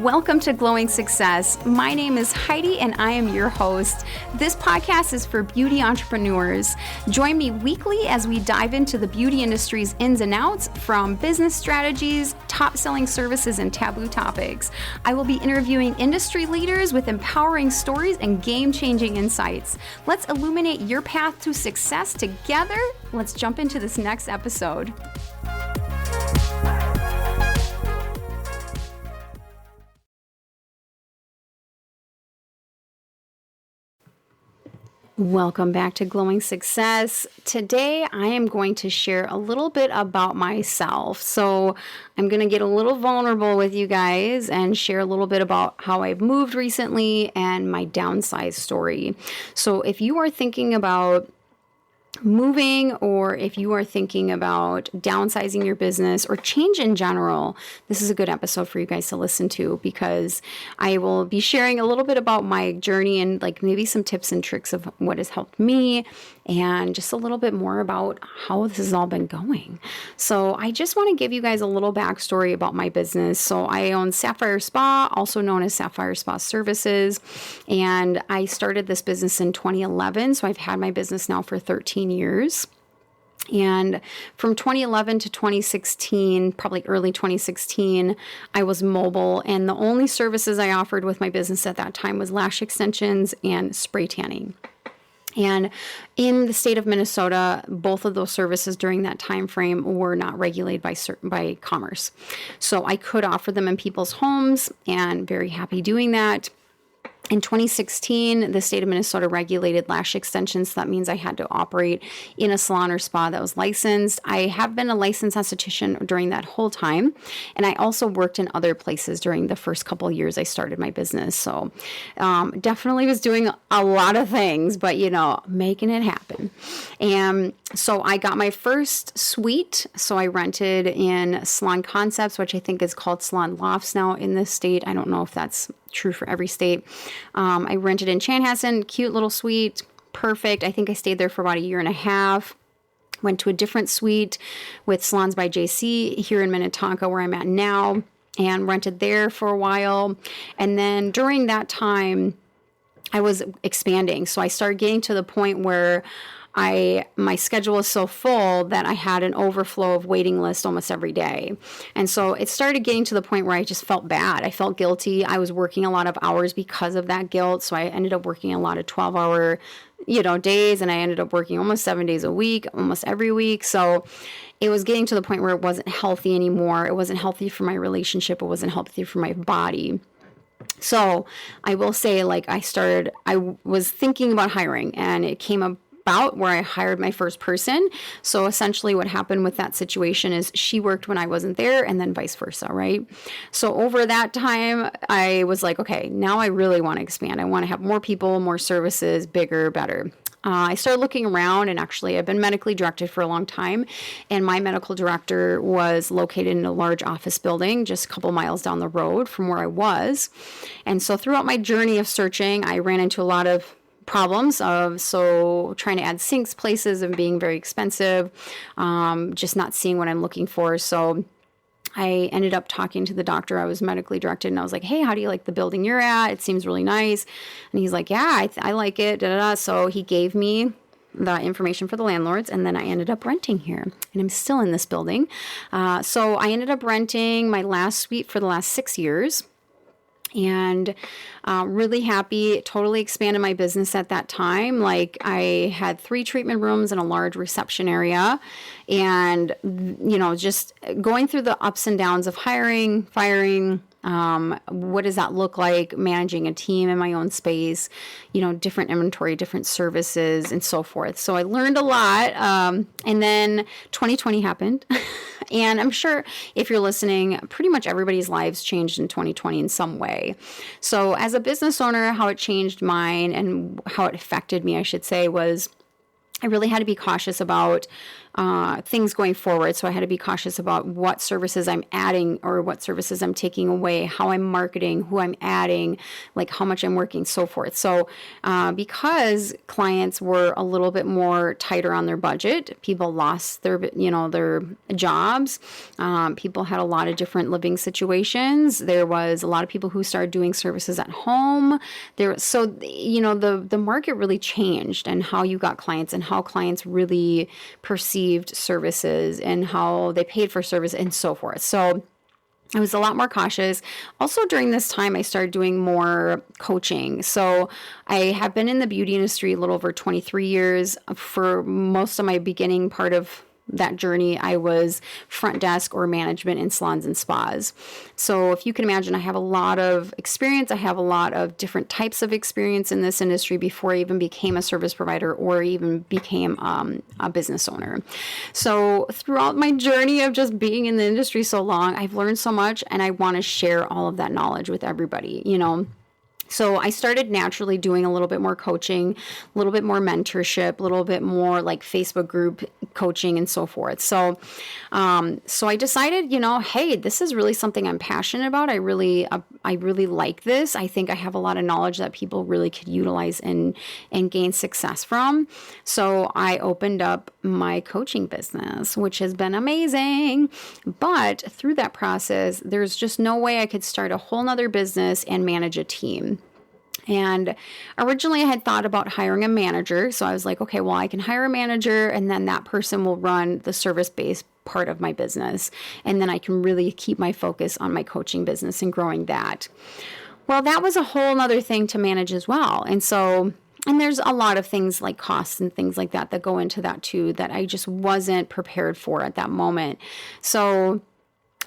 Welcome to Glowing Success. My name is Heidi and I am your host. This podcast is for beauty entrepreneurs. Join me weekly as we dive into the beauty industry's ins and outs, from business strategies, top-selling services, and taboo topics. I will be interviewing industry leaders with empowering stories and game-changing insights. Let's illuminate your path to success together. Let's jump into this next episode. Welcome back to Glowing Success. Today, I am going to share a little bit about myself. So I'm going to get a little vulnerable with you guys and share a little bit about how I've moved recently and my downsized story. So if you are thinking about moving, or if you are thinking about downsizing your business or change in general, this is a good episode for you guys to listen to, because I will be sharing a little bit about my journey and like maybe some tips and tricks of what has helped me, and just a little bit more about how this has all been going. So I just want to give you guys a little backstory about my business. So I own Sapphire Spa, also known as Sapphire Spa Services, and I started this business in 2011. So I've had my business now for 13 years. And from 2011 to 2016, probably early 2016, I was mobile, and the only services I offered with my business at that time was lash extensions and spray tanning. And in the state of Minnesota, both of those services during that time frame were not regulated by commerce. So I could offer them in people's homes, and very happy doing that. In 2016, the state of Minnesota regulated lash extensions. So that means I had to operate in a salon or spa that was licensed. I have been a licensed esthetician during that whole time. And I also worked in other places during the first couple of years I started my business. So definitely was doing a lot of things, but making it happen. And so I got my first suite. So I rented in Salon Concepts, which I think is called Salon Lofts now in this state. I don't know if that's true for every state. I rented in Chanhassen, cute little suite, perfect. I think I stayed there for about a year and a half. Went to a different suite with Salons by JC here in Minnetonka, where I'm at now, and rented there for a while. And then during that time, I was expanding. So I started getting to the point where my schedule was so full that I had an overflow of waiting list almost every day. And so it started getting to the point where I just felt bad. I felt guilty. I was working a lot of hours because of that guilt. So I ended up working a lot of 12-hour, days, and I ended up working almost 7 days a week, almost every week. So it was getting to the point where it wasn't healthy anymore. It wasn't healthy for my relationship. It wasn't healthy for my body. So I will say, I was thinking about hiring, and it came about where I hired my first person. So essentially what happened with that situation is she worked when I wasn't there, and then vice versa, right? So over that time, I was like, okay, now I really want to expand. I want to have more people, more services, bigger, better. I started looking around, and actually I've been medically directed for a long time, and my medical director was located in a large office building just a couple miles down the road from where I was. And so throughout my journey of searching, I ran into a lot of problems of trying to add sinks places and being very expensive, just not seeing what I'm looking for. So I ended up talking to the doctor. I was medically directed, and I was like, hey, how do you like the building you're at? It seems really nice. And he's like, yeah, I like it. Da, da, da. So he gave me the information for the landlords, and then I ended up renting here, and I'm still in this building. So I ended up renting my last suite for the last 6 years. And really happy, totally expanded my business at that time. I had 3 treatment rooms and a large reception area, and, just going through the ups and downs of hiring, firing, what does that look like, managing a team in my own space, different inventory, different services, and so forth. So I learned a lot. And then 2020 happened. And I'm sure if you're listening, pretty much everybody's lives changed in 2020 in some way. So as a business owner, how it changed mine and how it affected me, I should say, was I really had to be cautious about things going forward. So I had to be cautious about what services I'm adding or what services I'm taking away, how I'm marketing, who I'm adding, like how much I'm working, so forth. So because clients were a little bit more tighter on their budget, people lost their jobs. People had a lot of different living situations. There was a lot of people who started doing services at home. The market really changed, and how you got clients and how clients really perceived services and how they paid for service and so forth. So I was a lot more cautious. Also, during this time, I started doing more coaching. So I have been in the beauty industry a little over 23 years. For most of my beginning part of that journey, I was front desk or management in salons and spas. So if you can imagine, I have a lot of experience. I have a lot of different types of experience in this industry before I even became a service provider or even became a business owner. So throughout my journey of just being in the industry so long, I've learned so much, and I want to share all of that knowledge with everybody, So I started naturally doing a little bit more coaching, a little bit more mentorship, a little bit more like Facebook group coaching and so forth. So I decided, hey, this is really something I'm passionate about. I really like this. I think I have a lot of knowledge that people really could utilize and gain success from. So I opened up my coaching business, which has been amazing. But through that process, there's just no way I could start a whole nother business and manage a team. And originally I had thought about hiring a manager. So I was like, okay, well, I can hire a manager, and then that person will run the service-based part of my business. And then I can really keep my focus on my coaching business and growing that. Well, that was a whole nother thing to manage as well. And there's a lot of things like costs and things like that go into that too, that I just wasn't prepared for at that moment. So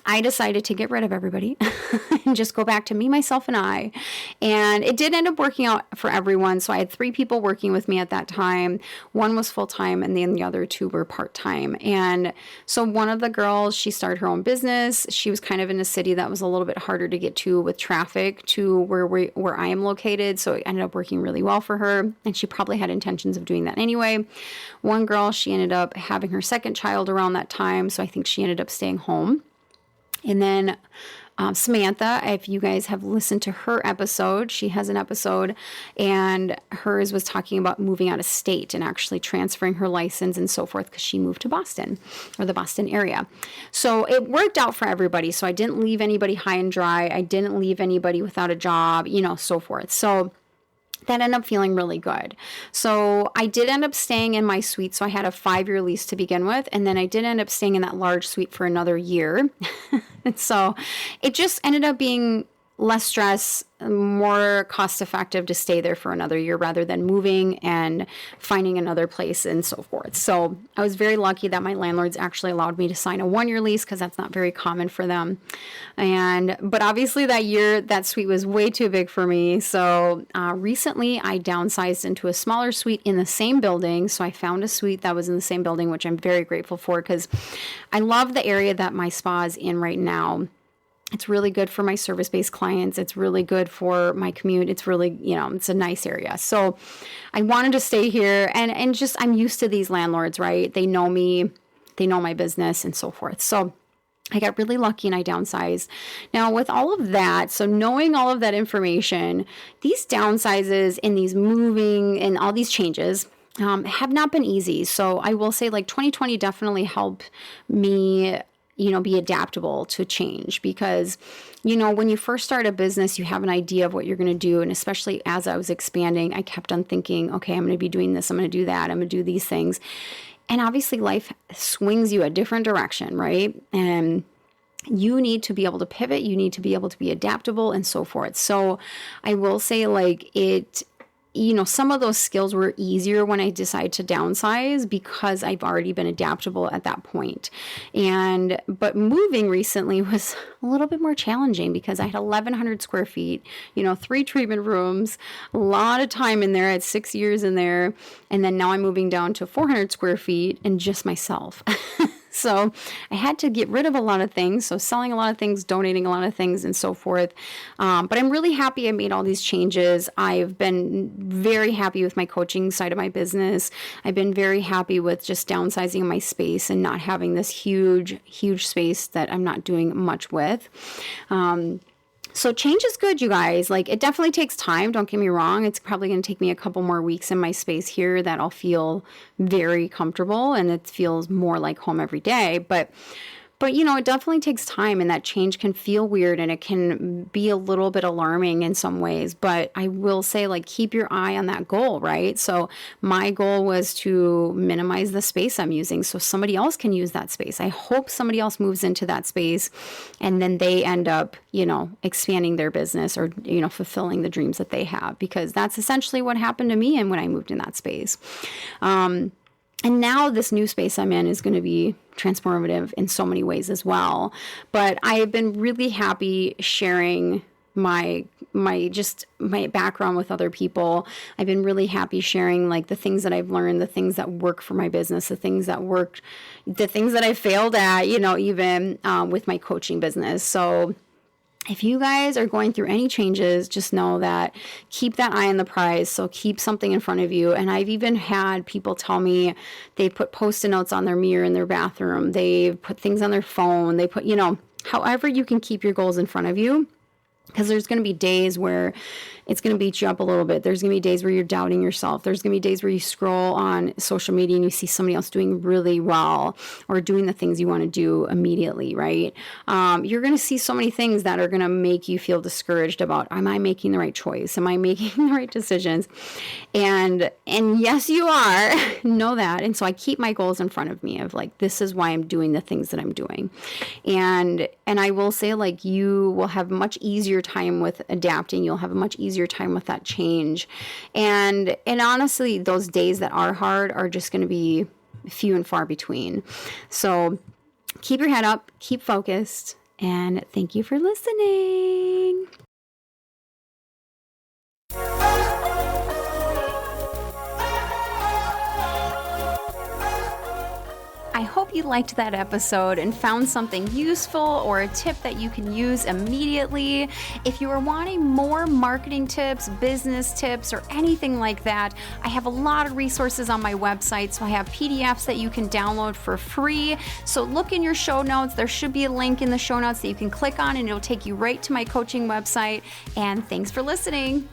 I decided to get rid of everybody and just go back to me, myself, and I. And it did end up working out for everyone. So I had 3 people working with me at that time. One was full-time, and then the other 2 were part-time. And so one of the girls, she started her own business. She was kind of in a city that was a little bit harder to get to with traffic to where I am located. So it ended up working really well for her. And she probably had intentions of doing that anyway. One girl, she ended up having her second child around that time. So I think she ended up staying home. And then Samantha, if you guys have listened to her episode, she has an episode, and hers was talking about moving out of state and actually transferring her license and so forth, because she moved to Boston, or the Boston area. So it worked out for everybody. So I didn't leave anybody high and dry. I didn't leave anybody without a job, so forth. So that ended up feeling really good. So I did end up staying in my suite. So I had a 5-year lease to begin with. And then I did end up staying in that large suite for another year. And so it just ended up being less stress, more cost effective to stay there for another year rather than moving and finding another place and so forth. So I was very lucky that my landlords actually allowed me to sign a 1-year lease, because that's not very common for them. But obviously that year, that suite was way too big for me. So recently I downsized into a smaller suite in the same building. So I found a suite that was in the same building, which I'm very grateful for, because I love the area that my spa is in right now. It's really good for my service-based clients. It's really good for my commute. It's really, it's a nice area. So I wanted to stay here, and just, I'm used to these landlords, right? They know me, they know my business and so forth. So I got really lucky and I downsized. Now with all of that, so knowing all of that information, these downsizes and these moving and all these changes have not been easy. So I will say 2020 definitely helped me be adaptable to change, because, when you first start a business, you have an idea of what you're going to do. And especially as I was expanding, I kept on thinking, okay, I'm going to be doing this. I'm going to do that. I'm going to do these things. And obviously life swings you a different direction, right? And you need to be able to pivot. You need to be able to be adaptable and so forth. So I will say some of those skills were easier when I decided to downsize, because I've already been adaptable at that point. But moving recently was a little bit more challenging, because I had 1,100 square feet, 3 treatment rooms, a lot of time in there. I had 6 years in there. And then now I'm moving down to 400 square feet and just myself. So I had to get rid of a lot of things. So selling a lot of things, donating a lot of things, and so forth. But I'm really happy I made all these changes. I've been very happy with my coaching side of my business. I've been very happy with just downsizing my space and not having this huge space that I'm not doing much with. So change is good, you guys. Like, it definitely takes time. Don't get me wrong. It's probably going to take me a couple more weeks in my space here that I'll feel very comfortable and it feels more like home every day. But it definitely takes time, and that change can feel weird and it can be a little bit alarming in some ways. But I will say, like, keep your eye on that goal, right? So my goal was to minimize the space I'm using so somebody else can use that space. I hope somebody else moves into that space and then they end up, expanding their business or, fulfilling the dreams that they have, because that's essentially what happened to me and when I moved in that space. And now this new space I'm in is going to be transformative in so many ways as well. But I have been really happy sharing my background with other people. I've been really happy sharing like the things that I've learned, the things that work for my business, the things that worked, the things that I failed at, even with my coaching business. So if you guys are going through any changes, just know that keep that eye on the prize. So keep something in front of you. And I've even had people tell me they put Post-it notes on their mirror in their bathroom. They put things on their phone. They put, however you can keep your goals in front of you. Because there's going to be days where it's going to beat you up a little bit. There's going to be days where you're doubting yourself. There's going to be days where you scroll on social media and you see somebody else doing really well or doing the things you want to do immediately, right? You're going to see so many things that are going to make you feel discouraged about, am I making the right choice? Am I making the right decisions? And yes, you are. Know that. And so I keep my goals in front of me of like, this is why I'm doing the things that I'm doing. And I will say, like, you will have much easier time with adapting. You'll have a much easier time with that change. And honestly, those days that are hard are just going to be few and far between. So keep your head up, keep focused, and thank you for listening. I hope you liked that episode and found something useful or a tip that you can use immediately. If you are wanting more marketing tips, business tips, or anything like that, I have a lot of resources on my website. So I have PDFs that you can download for free. So look in your show notes. There should be a link in the show notes that you can click on and it'll take you right to my coaching website. And thanks for listening.